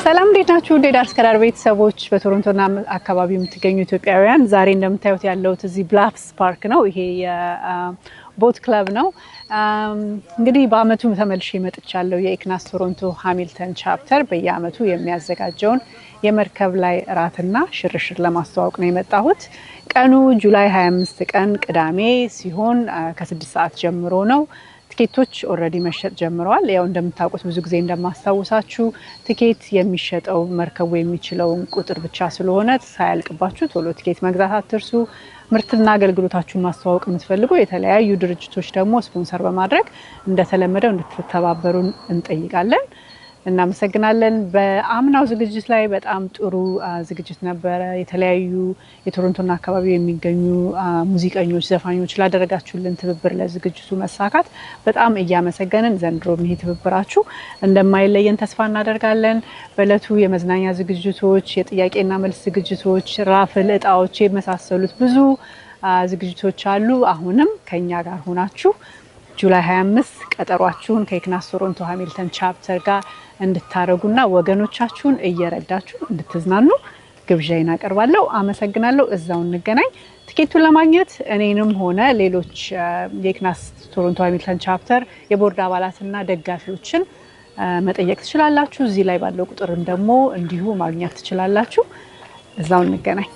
ሰላም እንዴት ናችሁ? ዴዳርስ ከራር ቤተሰቦች በቶሮንቶና አካባቢ የምትገኙ ኢትዮጵያውያን ዛሬ እንደምታዩት ያለውት እዚህ ብላፍስ ፓርክ ነው። ይሄ የቦት ክለብ ነው። እንግዲህ በአመቱ ተመልሼ መጥቻለሁ። የኢክናስ ቶሮንቶ ሃሚልተን ቻፕተር በየአመቱ የሚያዘጋጀውን የመርከብ ላይ እራትና ሽርሽር ለማስተዋወቅ ነው የመጣሁት። ቀኑ ጁላይ 25 ቀን ቅዳሜ ሲሆን ከ6 ሰዓት ጀምሮ ነው። ቲኬቶች ኦሬዲ መሸጥ ጀምረዋል። ያው እንደምታውቁት ብዙ ጊዜ እንደማስተዋውሳችሁ ቲኬት የሚሸጠው መርከቡ የሚችለውን ቁጥር ብቻ ስለሆነ ሳያልቅባችሁ ቶሎ ቲኬት መግዛት አትርሱ። ምርትና አገልግሎታችሁን ማስተዋወቅ የምትፈልጉ የተለያዩ ድርጅቶች ደግሞ ስፖንሰር በማድረግ እንደተለመደው እንድትተባበሩን እንጠይቃለን። እናመሰግናለን። በአምናው ዝግጅት ላይ በጣም ጥሩ ዝግጅት ነበረ። የተለያዩ የቶሮንቶና አካባቢ የሚገኙ ሙዚቀኞች፣ ዘፋኞች ላደረጋችሁልን ትብብር ለዝግጅቱ መሳካት በጣም እያመሰገንን ዘንድሮም ይሄ ትብብራችሁ እንደማይለየን ተስፋ እናደርጋለን። በእለቱ የመዝናኛ ዝግጅቶች፣ የጥያቄና መልስ ዝግጅቶች፣ ራፍል እጣዎች የመሳሰሉት ብዙ ዝግጅቶች አሉ። አሁንም ከኛ ጋር ሆናችሁ ጁላይ 25 ቀጠሯችሁን ከኢክናስ ቶሮንቶ ሃሚልተን ቻፕተር ጋር እንድታረጉና ወገኖቻችሁን እየረዳችሁ እንድትዝናኑ ግብዣዬን አቀርባለሁ። አመሰግናለሁ። እዛው እንገናኝ። ቲኬቱን ለማግኘት እኔንም ሆነ ሌሎች የኢክናስ ቶሮንቶ ሃሚልተን ቻፕተር የቦርድ አባላትና ደጋፊዎችን መጠየቅ ትችላላችሁ። እዚህ ላይ ባለው ቁጥርም ደግሞ እንዲሁ ማግኘት ትችላላችሁ። እዛው እንገናኝ።